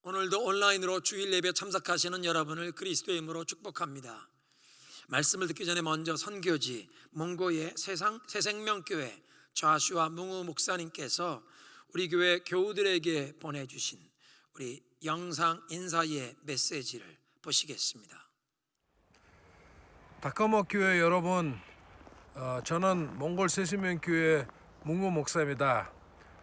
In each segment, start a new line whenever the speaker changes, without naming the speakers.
오늘도 온라인으로 주일 예배 참석하시는 여러분을 그리스도의 이름으로 축복합니다. 말씀을 듣기 전에 먼저 선교지 몽고의 새생명교회 좌슈아 뭉우 목사님께서 우리 교회 교우들에게 보내주신 우리 영상 인사의 메시지를 보시겠습니다.
다카모 교회 여러분, 저는 몽골 새생명교회 뭉우 목사입니다.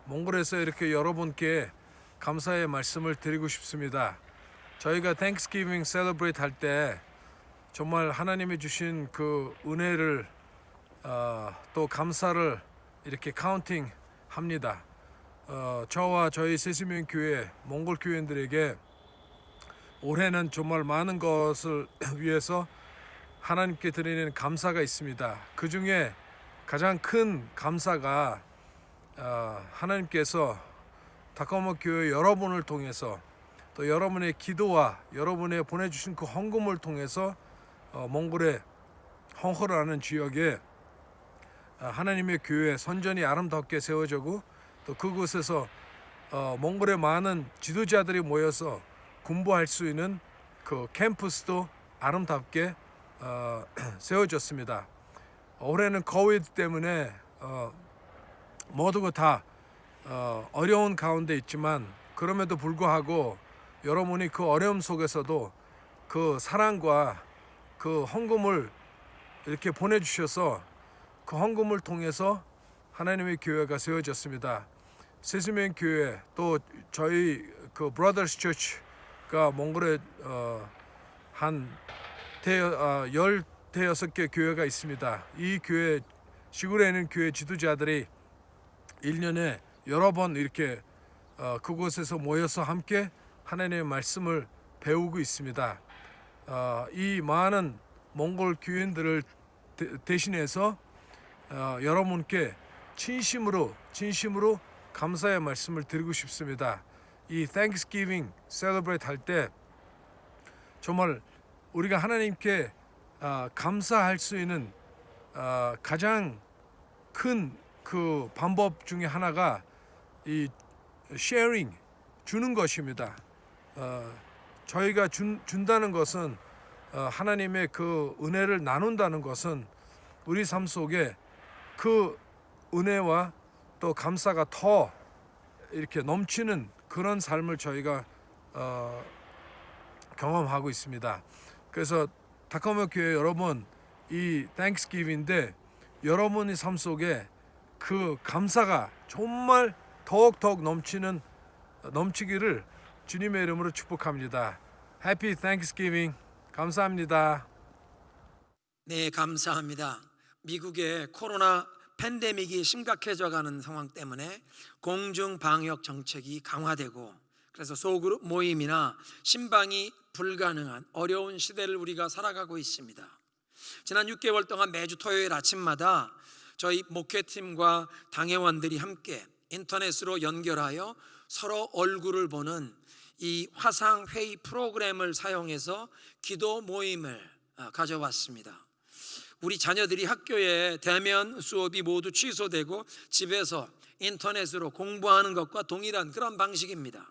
몽골에서 이렇게 여러분께 감사의 말씀을 드리고 싶습니다. 저희가 Thanksgiving Celebrate 할 때 정말 하나님이 주신 그 은혜를 또 감사를 이렇게 카운팅 합니다. 저와 저희 새생명교회 몽골 교인들에게 올해는 정말 많은 것을 위해서 하나님께 드리는 감사가 있습니다. 그 중에 가장 큰 감사가 하나님께서 다카모 교회 여러분을 통해서 또 여러분의 기도와 여러분의 보내주신 그 헌금을 통해서 몽골의 헝허라는 지역에 하나님의 교회 선전이 아름답게 세워지고 또 그곳에서 몽골의 많은 지도자들이 모여서 공부할 수 있는 그 캠퍼스도 아름답게 세워졌습니다. 올해는 코비드 때문에 모두가 다 어려운 가운데 있지만 그럼에도 불구하고 여러분이 그 어려움 속에서도 그 사랑과 그 헌금을 이렇게 보내주셔서 그 헌금을 통해서 하나님의 교회가 세워졌습니다. 새생명 교회 또 저희 그 브라더스 처치가 몽골에 한 16개 교회가 있습니다. 이 교회 시골에 있는 교회 지도자들이 1년에 여러 번 이렇게 그곳에서 모여서 함께 하나님의 말씀을 배우고 있습니다. 이 많은 몽골 교인들을 대신해서 여러분께 진심으로 감사의 말씀을 드리고 싶습니다. 이 Thanksgiving Celebrate 할 때 정말 우리가 하나님께 감사할 수 있는 가장 큰 그 방법 중에 하나가 이 sharing, 주는 것입니다. 저희가 준다는 것은 하나님의 그 은혜를 나눈다는 것은 우리 삶 속에 그 은혜와 또 감사가 더 이렇게 넘치는 그런 삶을 저희가 경험하고 있습니다. 그래서 다카모 교회 여러분, 이 Thanksgiving인데 여러분의 삶 속에 그 감사가 정말 더욱 넘치기를 주님의 이름으로 축복합니다. Happy Thanksgiving. 감사합니다.
네, 감사합니다. 미국의 코로나 팬데믹이 심각해져가는 상황 때문에 공중 방역 정책이 강화되고 그래서 소그룹 모임이나 신방이 불가능한 어려운 시대를 우리가 살아가고 있습니다. 지난 6개월 동안 매주 토요일 아침마다 저희 목회팀과 당회원들이 함께 인터넷으로 연결하여 서로 얼굴을 보는 이 화상회의 프로그램을 사용해서 기도 모임을 가져왔습니다. 우리 자녀들이 학교에 대면 수업이 모두 취소되고 집에서 인터넷으로 공부하는 것과 동일한 그런 방식입니다.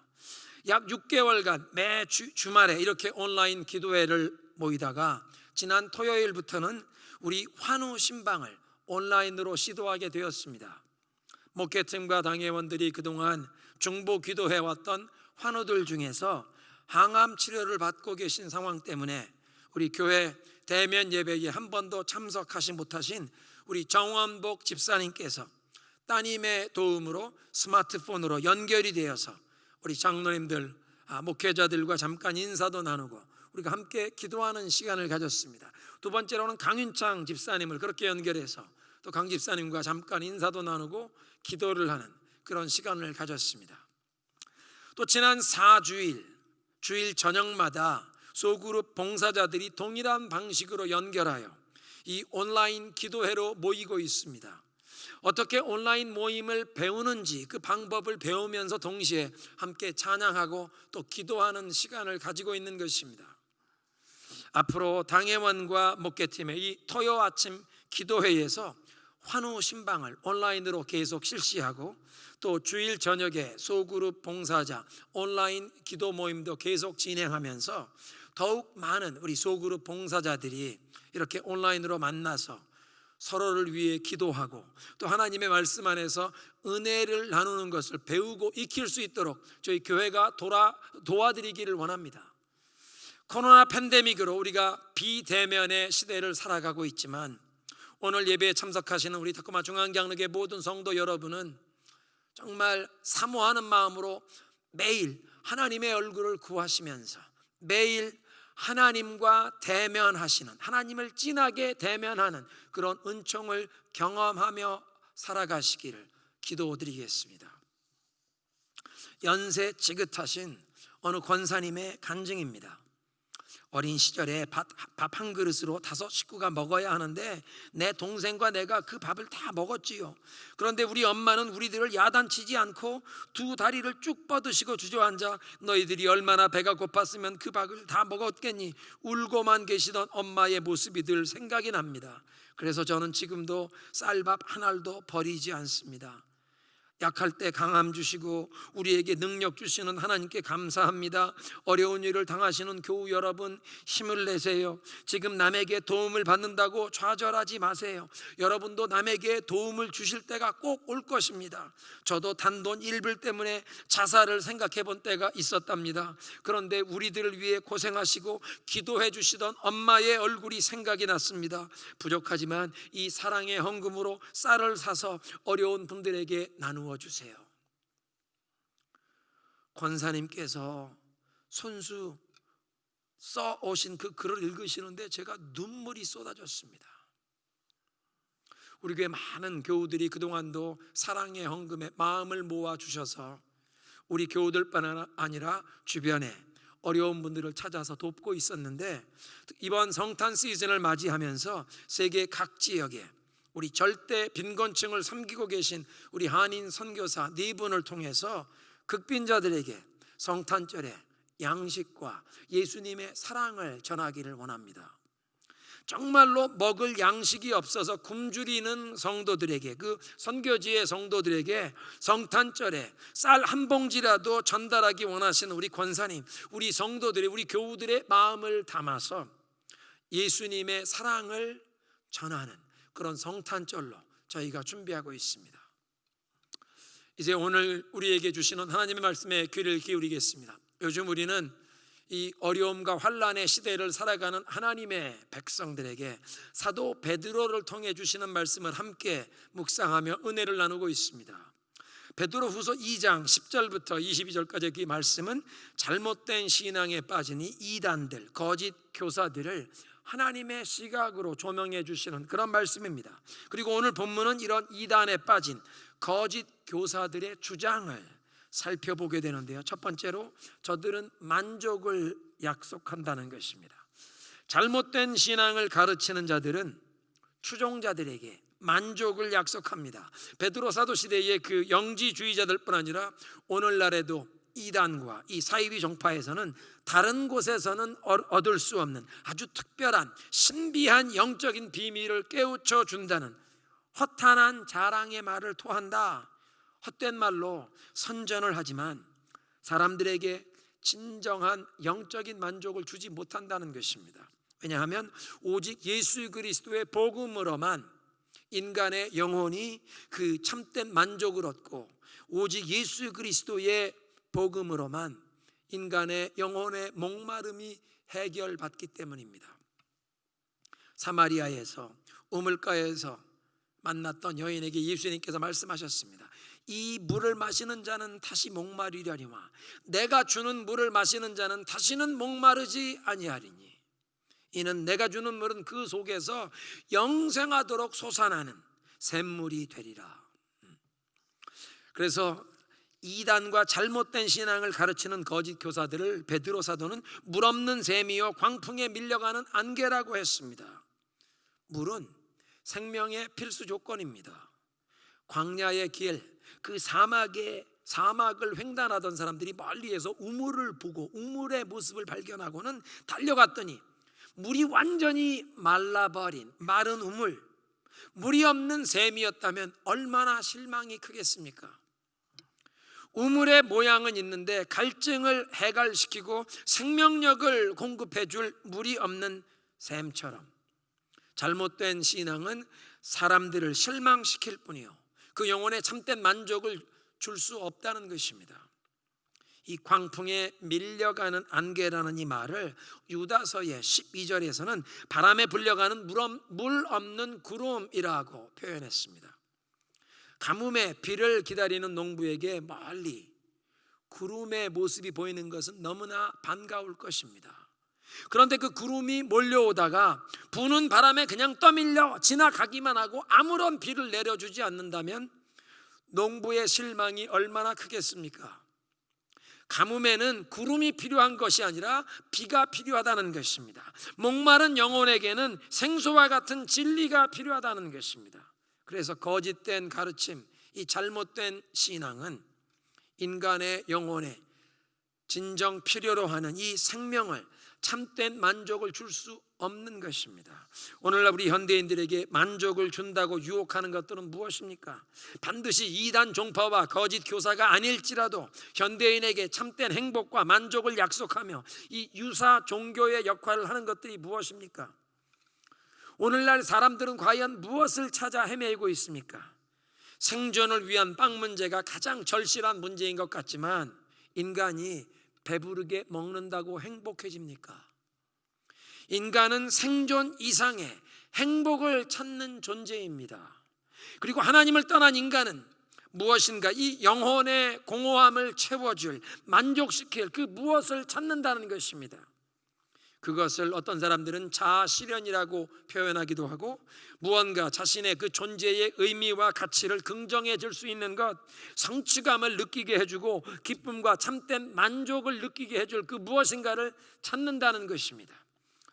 약 6개월간 매 주말에 이렇게 온라인 기도회를 모이다가 지난 토요일부터는 우리 환우 신방을 온라인으로 시도하게 되었습니다. 목회팀과 당회원들이 그동안 중보 기도해왔던 환우들 중에서 항암 치료를 받고 계신 상황 때문에 우리 교회 대면 예배에 한 번도 참석하지 못하신 우리 정원복 집사님께서 따님의 도움으로 스마트폰으로 연결이 되어서 우리 장로님들, 목회자들과 잠깐 인사도 나누고 우리가 함께 기도하는 시간을 가졌습니다. 두 번째로는 강윤창 집사님을 그렇게 연결해서 또 강 집사님과 잠깐 인사도 나누고 기도를 하는 그런 시간을 가졌습니다. 또 지난 4주일 주일 저녁마다 소그룹 봉사자들이 동일한 방식으로 연결하여 이 온라인 기도회로 모이고 있습니다. 어떻게 온라인 모임을 배우는지 그 방법을 배우면서 동시에 함께 찬양하고 또 기도하는 시간을 가지고 있는 것입니다. 앞으로 당회원과 목회팀의 이 토요 아침 기도회에서 환우 신방을 온라인으로 계속 실시하고 또 주일 저녁에 소그룹 봉사자 온라인 기도 모임도 계속 진행하면서 더욱 많은 우리 소그룹 봉사자들이 이렇게 온라인으로 만나서 서로를 위해 기도하고 또 하나님의 말씀 안에서 은혜를 나누는 것을 배우고 익힐 수 있도록 저희 교회가 도와드리기를 원합니다. 코로나 팬데믹으로 우리가 비대면의 시대를 살아가고 있지만 오늘 예배에 참석하시는 우리 타코마 중앙장로교회 모든 성도 여러분은 정말 사모하는 마음으로 매일 하나님의 얼굴을 구하시면서 매일 하나님과 대면하시는, 하나님을 진하게 대면하는 그런 은총을 경험하며 살아가시기를 기도드리겠습니다. 연세 지긋하신 어느 권사님의 간증입니다. 어린 시절에 밥 한 그릇으로 5 식구가 먹어야 하는데 내 동생과 내가 그 밥을 다 먹었지요. 그런데 우리 엄마는 우리들을 야단치지 않고 2 다리를 쭉 뻗으시고 주저앉아 너희들이 얼마나 배가 고팠으면 그 밥을 다 먹었겠니? 울고만 계시던 엄마의 모습이 늘 생각이 납니다. 그래서 저는 지금도 쌀밥 한 알도 버리지 않습니다. 약할 때 강함 주시고 우리에게 능력 주시는 하나님께 감사합니다. 어려운 일을 당하시는 교우 여러분 힘을 내세요. 지금 남에게 도움을 받는다고 좌절하지 마세요. 여러분도 남에게 도움을 주실 때가 꼭 올 것입니다. 저도 단돈 1불 때문에 자살을 생각해 본 때가 있었답니다. 그런데 우리들을 위해 고생하시고 기도해 주시던 엄마의 얼굴이 생각이 났습니다. 부족하지만 이 사랑의 헌금으로 쌀을 사서 어려운 분들에게 나누어 주세요. 권사님께서 손수 써 오신 그 글을 읽으시는데 제가 눈물이 쏟아졌습니다. 우리 교회 많은 교우들이 그동안도 사랑의 헌금에 마음을 모아 주셔서 우리 교우들뿐 아니라 주변에 어려운 분들을 찾아서 돕고 있었는데 이번 성탄 시즌을 맞이하면서 세계 각 지역에 우리 절대 빈곤층을 섬기고 계신 우리 한인 선교사 4분을 통해서 극빈자들에게 성탄절에 양식과 예수님의 사랑을 전하기를 원합니다. 정말로 먹을 양식이 없어서 굶주리는 성도들에게, 그 선교지의 성도들에게 성탄절에 쌀 한 봉지라도 전달하기 원하시는 우리 권사님, 우리 성도들의, 우리 교우들의 마음을 담아서 예수님의 사랑을 전하는 그런 성탄절로 저희가 준비하고 있습니다. 이제 오늘 우리에게 주시는 하나님의 말씀에 귀를 기울이겠습니다. 요즘 우리는 이 어려움과 환난의 시대를 살아가는 하나님의 백성들에게 사도 베드로를 통해 주시는 말씀을 함께 묵상하며 은혜를 나누고 있습니다. 베드로후서 2장 10절부터 22절까지 그 말씀은 잘못된 신앙에 빠진 이 이단들, 거짓 교사들을 하나님의 시각으로 조명해 주시는 그런 말씀입니다. 그리고 오늘 본문은 이런 이단에 빠진 거짓 교사들의 주장을 살펴보게 되는데요. 첫 번째로 저들은 만족을 약속한다는 것입니다. 잘못된 신앙을 가르치는 자들은 추종자들에게 만족을 약속합니다. 베드로 사도 시대의 그 영지주의자들뿐 아니라 오늘날에도 이단과 이 사이비 종파에서는 다른 곳에서는 얻을 수 없는 아주 특별한 신비한 영적인 비밀을 깨우쳐 준다는 허탄한 자랑의 말을 토한다. 헛된 말로 선전을 하지만 사람들에게 진정한 영적인 만족을 주지 못한다는 것입니다. 왜냐하면 오직 예수 그리스도의 복음으로만 인간의 영혼이 그 참된 만족을 얻고 오직 예수 그리스도의 복음으로만 인간의 영혼의 목마름이 해결받기 때문입니다. 사마리아에서 우물가에서 만났던 여인에게 예수님께서 말씀하셨습니다. 이 물을 마시는 자는 다시 목마르려니와 내가 주는 물을 마시는 자는 다시는 목마르지 아니하리니 이는 내가 주는 물은 그 속에서 영생하도록 솟아나는 샘물이 되리라. 그래서 이단과 잘못된 신앙을 가르치는 거짓 교사들을 베드로 사도는 물 없는 샘이요 광풍에 밀려가는 안개라고 했습니다. 물은 생명의 필수 조건입니다. 광야의 길, 그 사막을 횡단하던 사람들이 멀리에서 우물을 보고 우물의 모습을 발견하고는 달려갔더니 물이 완전히 말라버린 마른 우물, 물이 없는 샘이었다면 얼마나 실망이 크겠습니까? 우물의 모양은 있는데 갈증을 해갈시키고 생명력을 공급해 줄 물이 없는 샘처럼 잘못된 신앙은 사람들을 실망시킬 뿐이요 그 영혼에 참된 만족을 줄 수 없다는 것입니다. 이 광풍에 밀려가는 안개라는 이 말을 유다서의 12절에서는 바람에 불려가는 물 없는 구름이라고 표현했습니다. 가뭄에 비를 기다리는 농부에게 멀리 구름의 모습이 보이는 것은 너무나 반가울 것입니다. 그런데 그 구름이 몰려오다가 부는 바람에 그냥 떠밀려 지나가기만 하고 아무런 비를 내려주지 않는다면 농부의 실망이 얼마나 크겠습니까? 가뭄에는 구름이 필요한 것이 아니라 비가 필요하다는 것입니다. 목마른 영혼에게는 생수와 같은 진리가 필요하다는 것입니다. 그래서 거짓된 가르침, 이 잘못된 신앙은 인간의 영혼에 진정 필요로 하는 이 생명을 참된 만족을 줄 수 없는 것입니다. 오늘날 우리 현대인들에게 만족을 준다고 유혹하는 것들은 무엇입니까? 반드시 이단 종파와 거짓 교사가 아닐지라도 현대인에게 참된 행복과 만족을 약속하며 이 유사 종교의 역할을 하는 것들이 무엇입니까? 오늘날 사람들은 과연 무엇을 찾아 헤매고 있습니까? 생존을 위한 빵 문제가 가장 절실한 문제인 것 같지만 인간이 배부르게 먹는다고 행복해집니까? 인간은 생존 이상의 행복을 찾는 존재입니다. 그리고 하나님을 떠난 인간은 무엇인가 이 영혼의 공허함을 채워줄, 만족시킬 그 무엇을 찾는다는 것입니다. 그것을 어떤 사람들은 자아실현이라고 표현하기도 하고 무언가 자신의 그 존재의 의미와 가치를 긍정해 줄 수 있는 것, 성취감을 느끼게 해주고 기쁨과 참된 만족을 느끼게 해줄 그 무엇인가를 찾는다는 것입니다.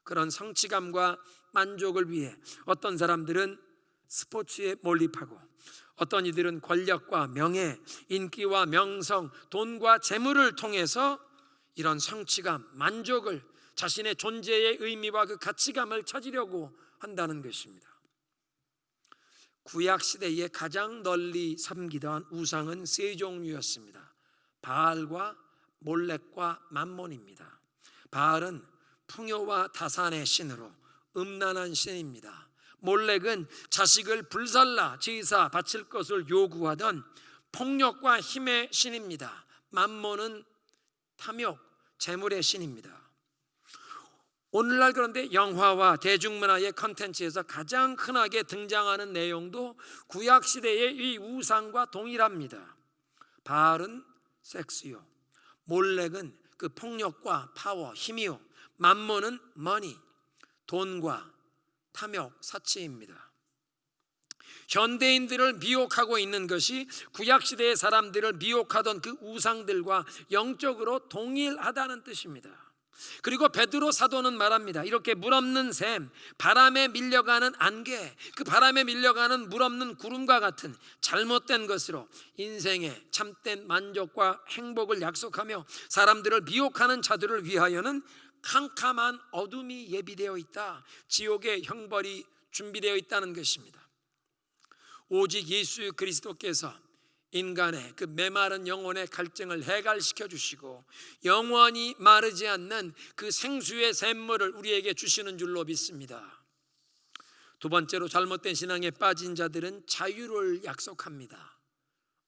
그런 성취감과 만족을 위해 어떤 사람들은 스포츠에 몰입하고 어떤 이들은 권력과 명예, 인기와 명성, 돈과 재물을 통해서 이런 성취감, 만족을 자신의 존재의 의미와 그 가치감을 찾으려고 한다는 것입니다. 구약 시대에 가장 널리 섬기던 우상은 세 종류였습니다. 바알과 몰렉과 맘몬입니다. 바알은 풍요와 다산의 신으로 음란한 신입니다. 몰렉은 자식을 불살라 제사 바칠 것을 요구하던 폭력과 힘의 신입니다. 맘몬은 탐욕, 재물의 신입니다. 오늘날 그런데 영화와 대중문화의 컨텐츠에서 가장 흔하게 등장하는 내용도 구약시대의 이 우상과 동일합니다. 바알은 섹스요, 몰렉은 그 폭력과 파워, 힘이요, 맘몬은 머니, 돈과 탐욕, 사치입니다. 현대인들을 미혹하고 있는 것이 구약시대의 사람들을 미혹하던 그 우상들과 영적으로 동일하다는 뜻입니다. 그리고 베드로 사도는 말합니다. 이렇게 물 없는 샘, 바람에 밀려가는 안개, 그 바람에 밀려가는 물 없는 구름과 같은 잘못된 것으로 인생의 참된 만족과 행복을 약속하며 사람들을 미혹하는 자들을 위하여는 캄캄한 어둠이 예비되어 있다. 지옥의 형벌이 준비되어 있다는 것입니다. 오직 예수 그리스도께서 인간의 그 메마른 영혼의 갈증을 해갈시켜 주시고 영원히 마르지 않는 그 생수의 샘물을 우리에게 주시는 줄로 믿습니다. 두 번째로 잘못된 신앙에 빠진 자들은 자유를 약속합니다.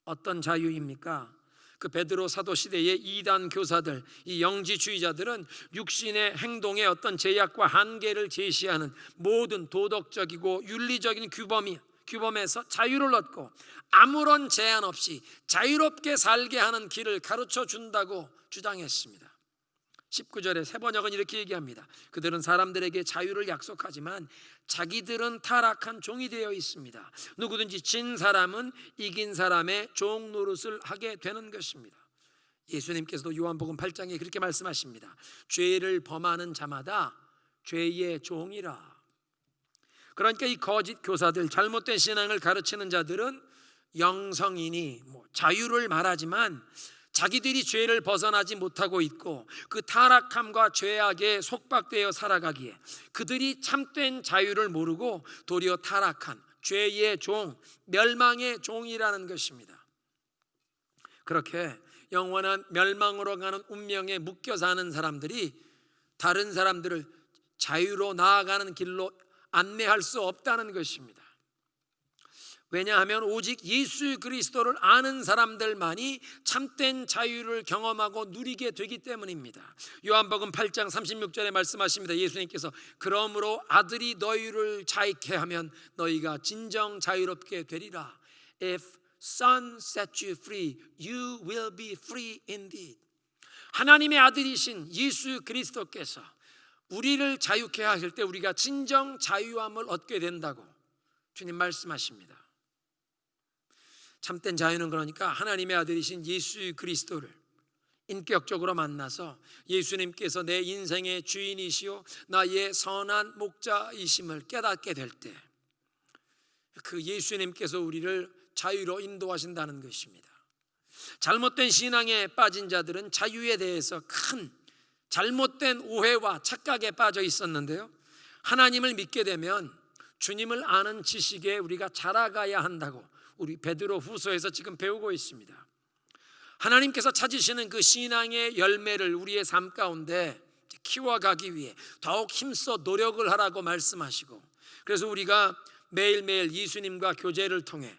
어떤 자유입니까? 그 베드로 사도 시대의 이단 교사들, 이 영지주의자들은 육신의 행동에 어떤 제약과 한계를 제시하는 모든 도덕적이고 윤리적인 규범에서 자유를 얻고 아무런 제한 없이 자유롭게 살게 하는 길을 가르쳐 준다고 주장했습니다. 19절에 세 번역은 이렇게 얘기합니다. 그들은 사람들에게 자유를 약속하지만 자기들은 타락한 종이 되어 있습니다. 누구든지 진 사람은 이긴 사람의 종 노릇을 하게 되는 것입니다. 예수님께서도 요한복음 8장에 그렇게 말씀하십니다. 죄를 범하는 자마다 죄의 종이라. 그러니까 이 거짓 교사들, 잘못된 신앙을 가르치는 자들은 영성이니 자유를 말하지만 자기들이 죄를 벗어나지 못하고 있고 그 타락함과 죄악에 속박되어 살아가기에 그들이 참된 자유를 모르고 도리어 타락한 죄의 종, 멸망의 종이라는 것입니다. 그렇게 영원한 멸망으로 가는 운명에 묶여 사는 사람들이 다른 사람들을 자유로 나아가는 길로 안내할 수 없다는 것입니다. 왜냐하면 오직 예수 그리스도를 아는 사람들만이 참된 자유를 경험하고 누리게 되기 때문입니다. 요한복음 8장 36절에 말씀하십니다. 예수님께서 그러므로 아들이 너희를 자유케 하면 너희가 진정 자유롭게 되리라. If Son set you free, you will be free indeed. 하나님의 아들이신 예수 그리스도께서 우리를 자유케 하실 때 우리가 진정 자유함을 얻게 된다고 주님 말씀하십니다. 참된 자유는 그러니까 하나님의 아들이신 예수 그리스도를 인격적으로 만나서 예수님께서 내 인생의 주인이시오 나의 선한 목자이심을 깨닫게 될 때 그 예수님께서 우리를 자유로 인도하신다는 것입니다. 잘못된 신앙에 빠진 자들은 자유에 대해서 큰 잘못된 오해와 착각에 빠져 있었는데요, 하나님을 믿게 되면 주님을 아는 지식에 우리가 자라가야 한다고 우리 베드로 후서에서 지금 배우고 있습니다. 하나님께서 찾으시는 그 신앙의 열매를 우리의 삶 가운데 키워가기 위해 더욱 힘써 노력을 하라고 말씀하시고, 그래서 우리가 매일매일 예수님과 교제를 통해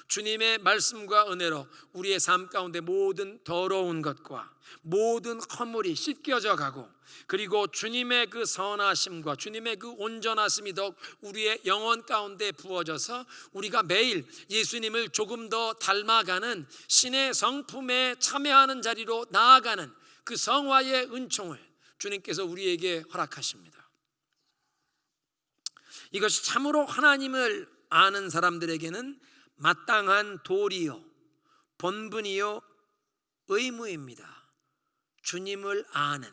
주님의 말씀과 은혜로 우리의 삶 가운데 모든 더러운 것과 모든 허물이 씻겨져 가고, 그리고 주님의 그 선하심과 주님의 그 온전하심이 더욱 우리의 영혼 가운데 부어져서 우리가 매일 예수님을 조금 더 닮아가는 신의 성품에 참여하는 자리로 나아가는 그 성화의 은총을 주님께서 우리에게 허락하십니다. 이것이 참으로 하나님을 아는 사람들에게는 마땅한 도리요, 본분이요, 의무입니다. 주님을 아는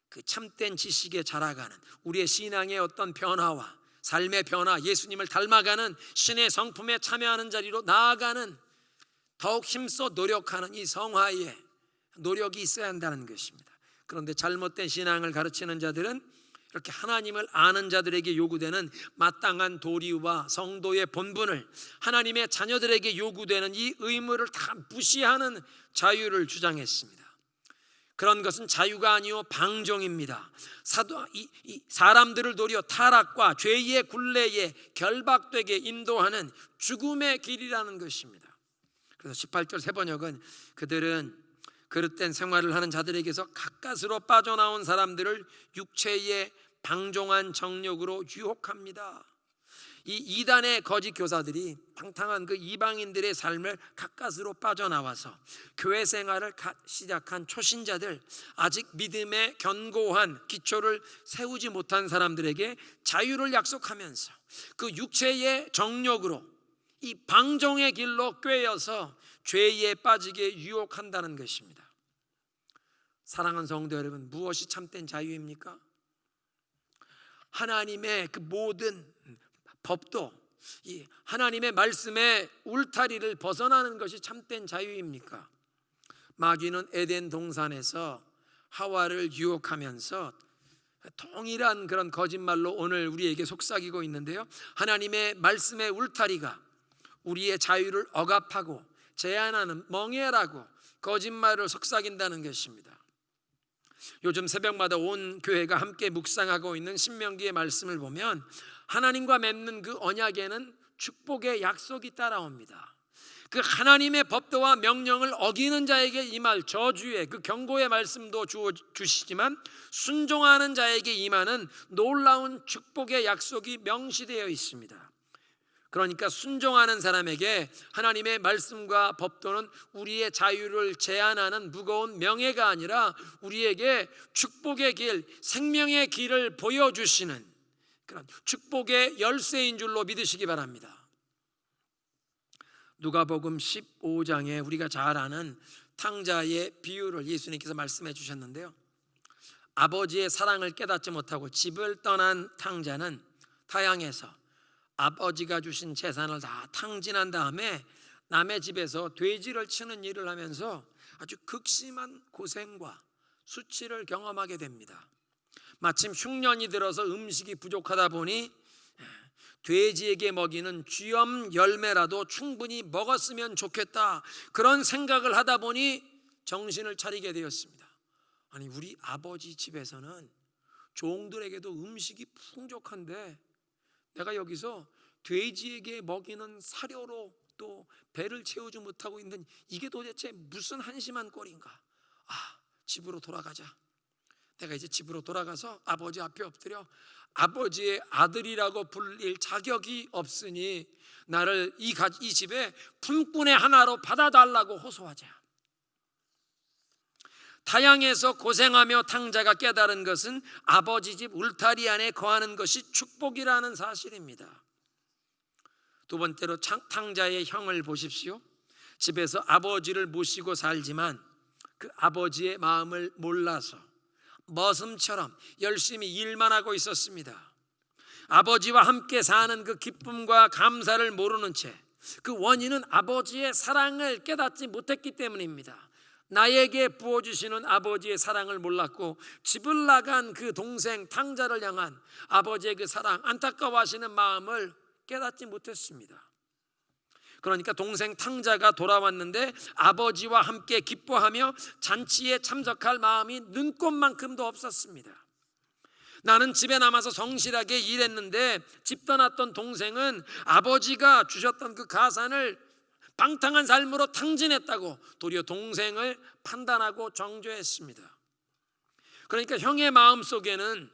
그 참된 지식에 자라가는 우리의 신앙의 어떤 변화와 삶의 변화, 예수님을 닮아가는 신의 성품에 참여하는 자리로 나아가는 더욱 힘써 노력하는 이 성화의 노력이 있어야 한다는 것입니다. 그런데 잘못된 신앙을 가르치는 자들은 이렇게 하나님을 아는 자들에게 요구되는 마땅한 도리와 성도의 본분을, 하나님의 자녀들에게 요구되는 이 의무를 다 무시하는 자유를 주장했습니다. 그런 것은 자유가 아니요 방종입니다. 사람들을 도리어 타락과 죄의 굴레에 결박되게 인도하는 죽음의 길이라는 것입니다. 그래서 18절 세번역은 그들은 그릇된 생활을 하는 자들에게서 가까스로 빠져나온 사람들을 육체의 방종한 정욕으로 유혹합니다. 이 이단의 거짓 교사들이 방탕한 그 이방인들의 삶을 가까스로 빠져나와서 교회 생활을 시작한 초신자들, 아직 믿음의 견고한 기초를 세우지 못한 사람들에게 자유를 약속하면서 그 육체의 정욕으로 이 방종의 길로 꿰어서 죄에 빠지게 유혹한다는 것입니다. 사랑하는 성도 여러분, 무엇이 참된 자유입니까? 하나님의 그 모든 법도 이 하나님의 말씀의 울타리를 벗어나는 것이 참된 자유입니까? 마귀는 에덴 동산에서 하와를 유혹하면서 동일한 그런 거짓말로 오늘 우리에게 속삭이고 있는데요, 하나님의 말씀의 울타리가 우리의 자유를 억압하고 제한하는 멍해라고 거짓말을 속삭인다는 것입니다. 요즘 새벽마다 온 교회가 함께 묵상하고 있는 신명기의 말씀을 보면 하나님과 맺는 그 언약에는 축복의 약속이 따라옵니다. 그 하나님의 법도와 명령을 어기는 자에게 임할 저주의 그 경고의 말씀도 주시지만 순종하는 자에게 임하는 놀라운 축복의 약속이 명시되어 있습니다. 그러니까 순종하는 사람에게 하나님의 말씀과 법도는 우리의 자유를 제한하는 무거운 명예가 아니라 우리에게 축복의 길, 생명의 길을 보여주시는 그런 축복의 열쇠인 줄로 믿으시기 바랍니다. 누가복음 15장에 우리가 잘 아는 탕자의 비유를 예수님께서 말씀해 주셨는데요, 아버지의 사랑을 깨닫지 못하고 집을 떠난 탕자는 타향에서 아버지가 주신 재산을 다 탕진한 다음에 남의 집에서 돼지를 치는 일을 하면서 아주 극심한 고생과 수치를 경험하게 됩니다. 마침 흉년이 들어서 음식이 부족하다 보니 돼지에게 먹이는 쥐엄 열매라도 충분히 먹었으면 좋겠다, 그런 생각을 하다 보니 정신을 차리게 되었습니다. 아니, 우리 아버지 집에서는 종들에게도 음식이 풍족한데 내가 여기서 돼지에게 먹이는 사료로 또 배를 채우지 못하고 있는, 이게 도대체 무슨 한심한 꼴인가. 집으로 돌아가자. 내가 이제 집으로 돌아가서 아버지 앞에 엎드려 아버지의 아들이라고 불릴 자격이 없으니 나를 이 집에 품꾼의 하나로 받아달라고 호소하자. 타양에서 고생하며 탕자가 깨달은 것은 아버지 집 울타리 안에 거하는 것이 축복이라는 사실입니다. 두 번째로 탕자의 형을 보십시오. 집에서 아버지를 모시고 살지만 그 아버지의 마음을 몰라서 머슴처럼 열심히 일만 하고 있었습니다. 아버지와 함께 사는 그 기쁨과 감사를 모르는 채, 그 원인은 아버지의 사랑을 깨닫지 못했기 때문입니다. 나에게 부어주시는 아버지의 사랑을 몰랐고 집을 나간 그 동생 탕자를 향한 아버지의 그 사랑, 안타까워하시는 마음을 깨닫지 못했습니다. 그러니까 동생 탕자가 돌아왔는데 아버지와 함께 기뻐하며 잔치에 참석할 마음이 눈꼽만큼도 없었습니다. 나는 집에 남아서 성실하게 일했는데 집 떠났던 동생은 아버지가 주셨던 그 가산을 방탕한 삶으로 탕진했다고 도리어 동생을 판단하고 정죄했습니다. 그러니까 형의 마음 속에는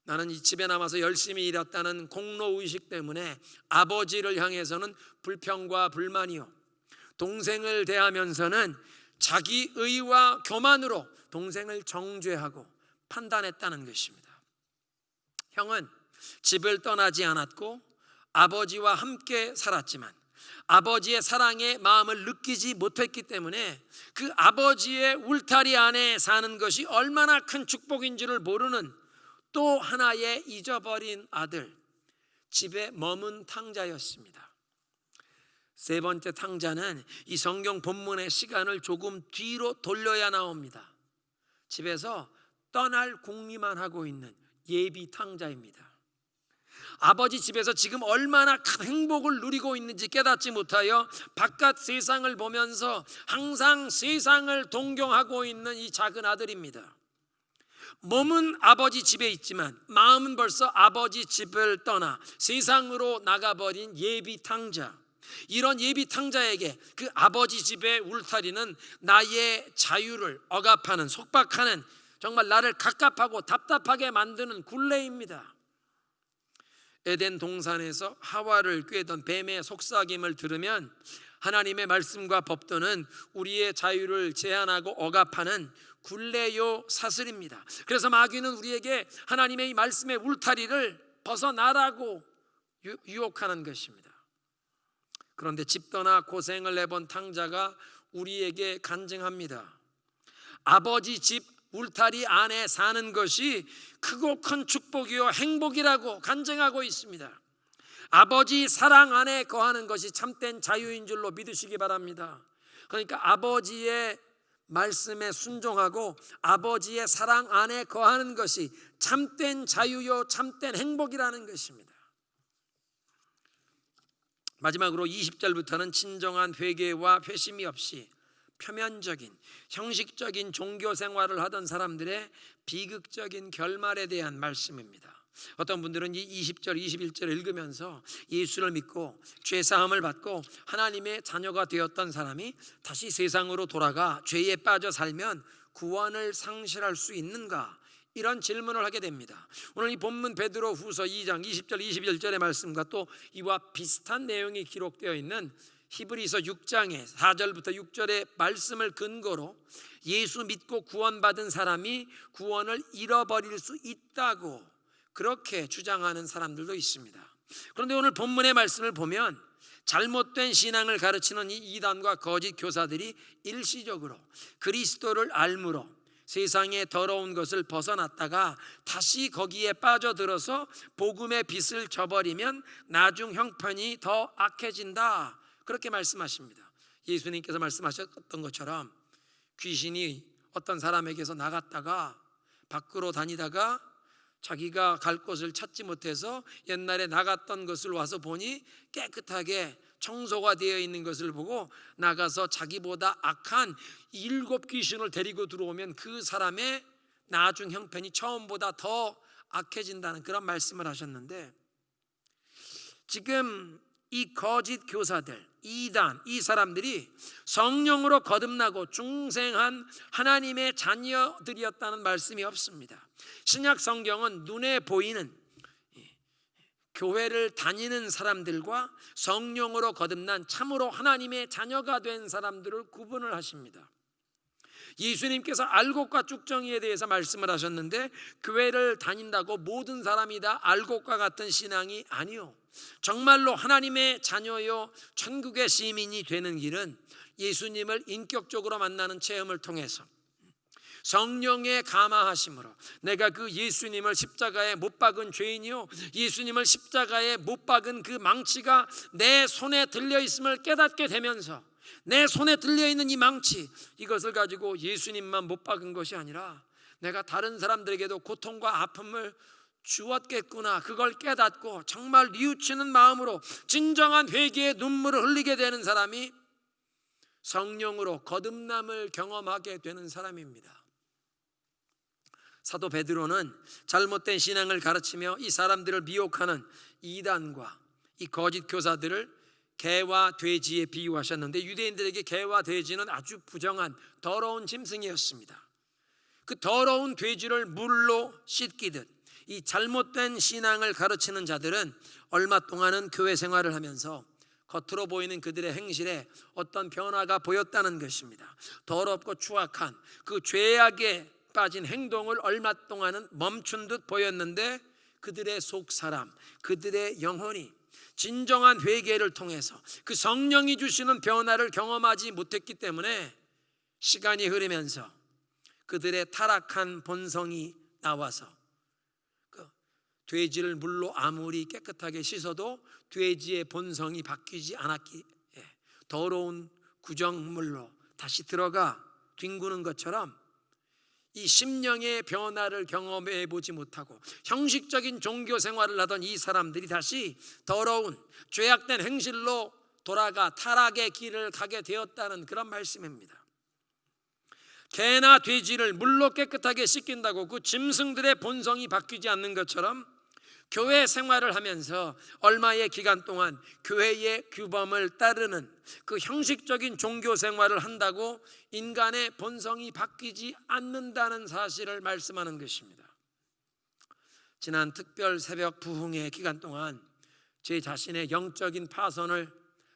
나는 이 집에 남아서 열심히 일했다는 공로의식 때문에 아버지를 향해서는 불평과 불만이요, 동생을 대하면서는 자기 의와 교만으로 동생을 정죄하고 판단했다는 것입니다. 형은 집을 떠나지 않았고 아버지와 함께 살았지만 아버지의 사랑에 마음을 느끼지 못했기 때문에 그 아버지의 울타리 안에 사는 것이 얼마나 큰 축복인 줄을 모르는 또 하나의 잊어버린 아들, 집에 머문 탕자였습니다. 세 번째 탕자는 이 성경 본문의 시간을 조금 뒤로 돌려야 나옵니다. 집에서 떠날 궁리만 하고 있는 예비 탕자입니다. 아버지 집에서 지금 얼마나 큰 행복을 누리고 있는지 깨닫지 못하여 바깥 세상을 보면서 항상 세상을 동경하고 있는 이 작은 아들입니다. 몸은 아버지 집에 있지만 마음은 벌써 아버지 집을 떠나 세상으로 나가버린 예비 탕자. 이런 예비 탕자에게 그 아버지 집의 울타리는 나의 자유를 억압하는, 속박하는, 정말 나를 갑갑하고 답답하게 만드는 굴레입니다. 에덴 동산에서 하와를 꾀던 뱀의 속삭임을 들으면 하나님의 말씀과 법도는 우리의 자유를 제한하고 억압하는 굴레요 사슬입니다. 그래서 마귀는 우리에게 하나님의 이 말씀의 울타리를 벗어나라고 유혹하는 것입니다. 그런데 집 떠나 고생을 해본 탕자가 우리에게 간증합니다. 아버지 집 울타리 안에 사는 것이 크고 큰 축복이요 행복이라고 간증하고 있습니다. 아버지 사랑 안에 거하는 것이 참된 자유인 줄로 믿으시기 바랍니다. 그러니까 아버지의 말씀에 순종하고 아버지의 사랑 안에 거하는 것이 참된 자유요 참된 행복이라는 것입니다. 마지막으로 20절부터는 진정한 회개와 회심이 없이 표면적인 형식적인 종교 생활을 하던 사람들의 비극적인 결말에 대한 말씀입니다. 어떤 분들은 이 20절 21절을 읽으면서 예수를 믿고 죄사함을 받고 하나님의 자녀가 되었던 사람이 다시 세상으로 돌아가 죄에 빠져 살면 구원을 상실할 수 있는가, 이런 질문을 하게 됩니다. 오늘 이 본문 베드로 후서 2장 20절 21절의 말씀과 또 이와 비슷한 내용이 기록되어 있는 히브리서 6장의 4절부터 6절의 말씀을 근거로 예수 믿고 구원받은 사람이 구원을 잃어버릴 수 있다고 그렇게 주장하는 사람들도 있습니다. 그런데 오늘 본문의 말씀을 보면 잘못된 신앙을 가르치는 이 이단과 거짓 교사들이 일시적으로 그리스도를 알므로 세상의 더러운 것을 벗어났다가 다시 거기에 빠져들어서 복음의 빛을 저버리면 나중 형편이 더 악해진다, 그렇게 말씀하십니다. 예수님께서 말씀하셨던 것처럼 귀신이 어떤 사람에게서 나갔다가 밖으로 다니다가 자기가 갈 곳을 찾지 못해서 옛날에 나갔던 것을 와서 보니 깨끗하게 청소가 되어 있는 것을 보고 나가서 자기보다 악한 7 귀신을 데리고 들어오면 그 사람의 나중 형편이 처음보다 더 악해진다는 그런 말씀을 하셨는데, 지금 이 거짓 교사들, 이단, 이 사람들이 성령으로 거듭나고 중생한 하나님의 자녀들이었다는 말씀이 없습니다. 신약 성경은 눈에 보이는 교회를 다니는 사람들과 성령으로 거듭난 참으로 하나님의 자녀가 된 사람들을 구분을 하십니다. 예수님께서 알곡과 쭉정이에 대해서 말씀을 하셨는데, 교회를 다닌다고 모든 사람이 다 알곡과 같은 신앙이 아니요, 정말로 하나님의 자녀요 천국의 시민이 되는 길은 예수님을 인격적으로 만나는 체험을 통해서 성령의 감화하심으로, 내가 그 예수님을 십자가에 못 박은 죄인이요, 예수님을 십자가에 못 박은 그 망치가 내 손에 들려 있음을 깨닫게 되면서, 내 손에 들려있는 이 망치, 이것을 가지고 예수님만 못 박은 것이 아니라 내가 다른 사람들에게도 고통과 아픔을 주었겠구나, 그걸 깨닫고 정말 뉘우치는 마음으로 진정한 회개의 눈물을 흘리게 되는 사람이 성령으로 거듭남을 경험하게 되는 사람입니다. 사도 베드로는 잘못된 신앙을 가르치며 이 사람들을 미혹하는 이단과 이 거짓 교사들을 개와 돼지에 비유하셨는데, 유대인들에게 개와 돼지는 아주 부정한 더러운 짐승이었습니다. 그 더러운 돼지를 물로 씻기듯 이 잘못된 신앙을 가르치는 자들은 얼마 동안은 교회 생활을 하면서 겉으로 보이는 그들의 행실에 어떤 변화가 보였다는 것입니다. 더럽고 추악한 그 죄악에 빠진 행동을 얼마 동안은 멈춘 듯 보였는데, 그들의 속사람, 그들의 영혼이 진정한 회개를 통해서 그 성령이 주시는 변화를 경험하지 못했기 때문에 시간이 흐르면서 그들의 타락한 본성이 나와서 그 돼지를 물로 아무리 깨끗하게 씻어도 돼지의 본성이 바뀌지 않았기에 더러운 구정물로 다시 들어가 뒹구는 것처럼 이 심령의 변화를 경험해 보지 못하고 형식적인 종교 생활을 하던 이 사람들이 다시 더러운 죄악된 행실로 돌아가 타락의 길을 가게 되었다는 그런 말씀입니다. 개나 돼지를 물로 깨끗하게 씻긴다고 그 짐승들의 본성이 바뀌지 않는 것처럼 교회 생활을 하면서 얼마의 기간 동안 교회의 규범을 따르는 그 형식적인 종교 생활을 한다고 인간의 본성이 바뀌지 않는다는 사실을 말씀하는 것입니다. 지난 특별 새벽 부흥회 기간 동안 제 자신의 영적인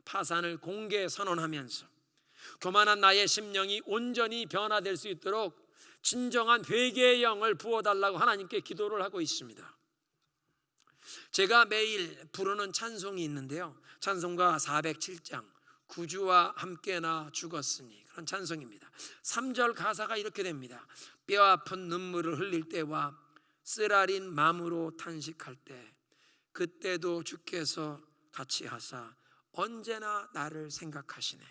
파산을 공개 선언하면서 교만한 나의 심령이 온전히 변화될 수 있도록 진정한 회개의 영을 부어달라고 하나님께 기도를 하고 있습니다. 제가 매일 부르는 찬송이 있는데요, 찬송가 407장 구주와 함께 나 죽었으니, 그런 찬송입니다. 3절 가사가 이렇게 됩니다. 뼈아픈 눈물을 흘릴 때와 쓰라린 마음으로 탄식할 때, 그때도 주께서 같이 하사 언제나 나를 생각하시네.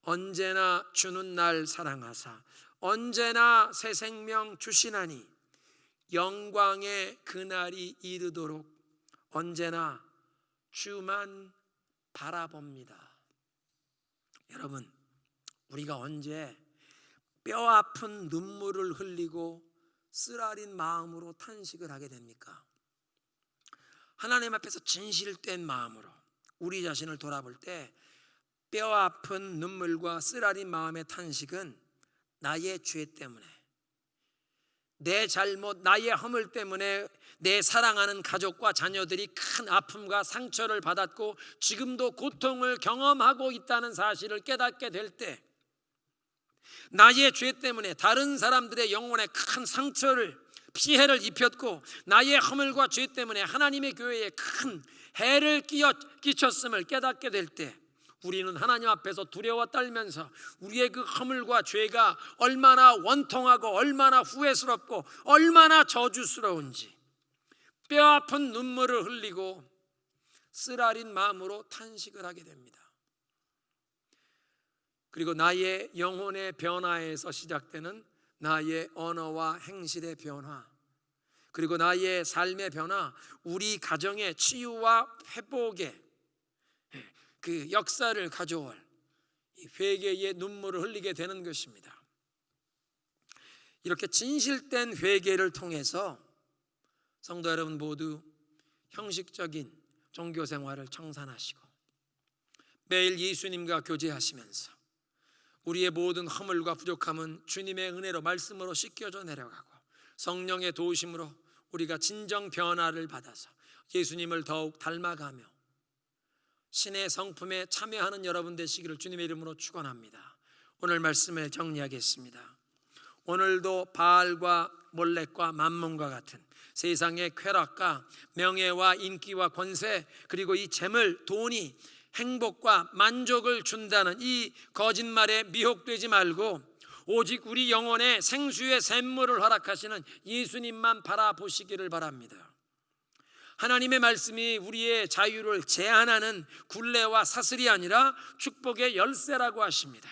언제나 주는 날 사랑하사 언제나 새 생명 주시나니, 영광의 그날이 이르도록 언제나 주만 바라봅니다. 여러분, 우리가 언제 뼈아픈 눈물을 흘리고 쓰라린 마음으로 탄식을 하게 됩니까? 하나님 앞에서 진실된 마음으로 우리 자신을 돌아볼 때 뼈아픈 눈물과 쓰라린 마음의 탄식은 나의 죄 때문에, 내 잘못, 나의 허물 때문에 내 사랑하는 가족과 자녀들이 큰 아픔과 상처를 받았고 지금도 고통을 경험하고 있다는 사실을 깨닫게 될 때, 나의 죄 때문에 다른 사람들의 영혼에 큰 상처를, 피해를 입혔고 나의 허물과 죄 때문에 하나님의 교회에 큰 해를 끼쳤음을 깨닫게 될 때, 우리는 하나님 앞에서 두려워 떨면서 우리의 그 허물과 죄가 얼마나 원통하고 얼마나 후회스럽고 얼마나 저주스러운지 뼈아픈 눈물을 흘리고 쓰라린 마음으로 탄식을 하게 됩니다. 그리고 나의 영혼의 변화에서 시작되는 나의 언어와 행실의 변화, 그리고 나의 삶의 변화, 우리 가정의 치유와 회복의 그 역사를 가져올 이 회개의 눈물을 흘리게 되는 것입니다. 이렇게 진실된 회개를 통해서 성도 여러분 모두 형식적인 종교 생활을 청산하시고 매일 예수님과 교제하시면서 우리의 모든 허물과 부족함은 주님의 은혜로 말씀으로 씻겨져 내려가고 성령의 도우심으로 우리가 진정 변화를 받아서 예수님을 더욱 닮아가며 신의 성품에 참여하는 여러분 되시기를 주님의 이름으로 축원합니다. 오늘 말씀을 정리하겠습니다. 오늘도 바알과 몰렉과 만몬과 같은 세상의 쾌락과 명예와 인기와 권세, 그리고 이 재물, 돈이 행복과 만족을 준다는 이 거짓말에 미혹되지 말고 오직 우리 영혼의 생수의 샘물을 허락하시는 예수님만 바라보시기를 바랍니다. 하나님의 말씀이 우리의 자유를 제한하는 굴레와 사슬이 아니라 축복의 열쇠라고 하십니다.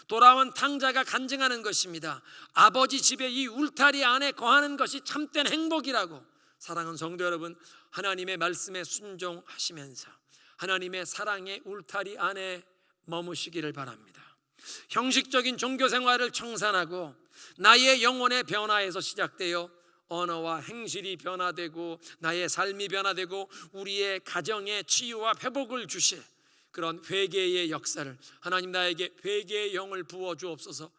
돌아온 탕자가 간증하는 것입니다. 아버지 집의 이 울타리 안에 거하는 것이 참된 행복이라고. 사랑하는 성도 여러분, 하나님의 말씀에 순종하시면서 하나님의 사랑의 울타리 안에 머무시기를 바랍니다. 형식적인 종교 생활을 청산하고 나의 영혼의 변화에서 시작되어 언어와 행실이 변화되고 나의 삶이 변화되고 우리의 가정의 치유와 회복을 주실 그런 회개의 역사를, 하나님 나에게 회개의 영을 부어 주옵소서.